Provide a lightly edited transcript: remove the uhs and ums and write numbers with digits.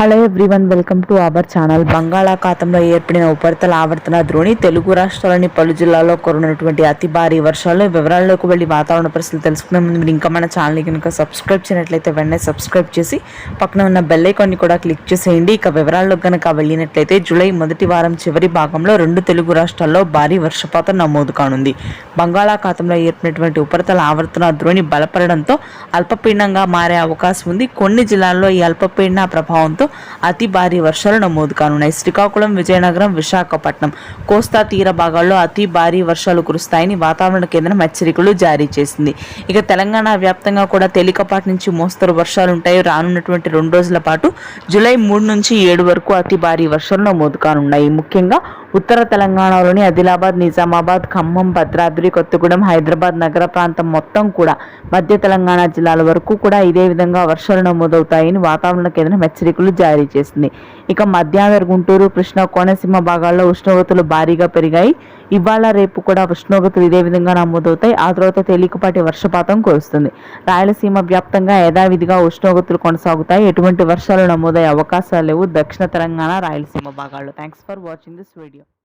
Hello everyone, welcome to our channel. బంగాళాఖాతంలో ఏర్పడిన ఉపరితల ఆవర్తన ద్రోణి తెలుగు రాష్ట్రాల్లోని పలు జిల్లాల్లో కురిసినటువంటి అతి భారీ వర్షాలు. వివరాల్లోకి వెళ్ళి వాతావరణ పరిస్థితులు తెలుసుకునే ముందు మీరు ఇంకా మన ఛానల్ని కనుక సబ్స్క్రైబ్ చేయనట్లయితే వెంటనే సబ్స్క్రైబ్ చేసి పక్కన ఉన్న బెల్ ఐకాన్ని కూడా క్లిక్ చేసేయండి. ఇక వివరాల్లోకి కనుక వెళ్ళినట్లయితే జూలై మొదటి వారం చివరి భాగంలో 2 తెలుగు రాష్ట్రాల్లో భారీ వర్షపాతం నమోదు కానుంది. బంగాళాఖాతంలో ఏర్పడినటువంటి ఉపరితల ఆవర్తన ద్రోణి బలపడడంతో అల్పపీడనంగా మారే అవకాశం ఉంది. కొన్ని జిల్లాల్లో ఈ అల్పపీడన ప్రభావంతో అతి భారీ వర్షాలు నమోదు కానున్నాయి. శ్రీకాకుళం, విజయనగరం, విశాఖపట్నం, కోస్తా తీర భాగాల్లో అతి భారీ వర్షాలు కురుస్తాయని వాతావరణ కేంద్రం హెచ్చరికలు జారీ చేసింది. ఇక తెలంగాణ వ్యాప్తంగా కూడా తేలికపాటి నుంచి మోస్తరు వర్షాలు ఉంటాయి. రానున్నటువంటి 2 రోజుల పాటు జూలై 3 నుంచి 7 వరకు అతి భారీ వర్షాలు నమోదు కానున్నాయి. ముఖ్యంగా ఉత్తర తెలంగాణలోని ఆదిలాబాద్, నిజామాబాద్, ఖమ్మం, భద్రాద్రి కొత్తగూడెం, హైదరాబాద్ నగర ప్రాంతం మొత్తం కూడా మధ్య తెలంగాణ జిల్లాల వరకు కూడా ఇదే విధంగా వర్షాలు నమోదవుతాయని వాతావరణ కేంద్రం హెచ్చరికలు జారీ చేసింది. ఇక మధ్యాహ్న గుంటూరు, కృష్ణా, కోనసీమ భాగాల్లో ఉష్ణోగ్రతలు భారీగా పెరిగాయి. ఇవాళ రేపు కూడా ఉష్ణోగ్రతలు ఇదే విధంగా నమోదవుతాయి. ఆ తర్వాత తేలికపాటి వర్షపాతం కురుస్తుంది. రాయలసీమ వ్యాప్తంగా యథావిధిగా ఉష్ణోగ్రతలు కొనసాగుతాయి. ఎటువంటి వర్షాలు నమోదయ్యే అవకాశాలు లేవు దక్షిణ తెలంగాణ, రాయలసీమ భాగాల్లో. Thanks for watching this video.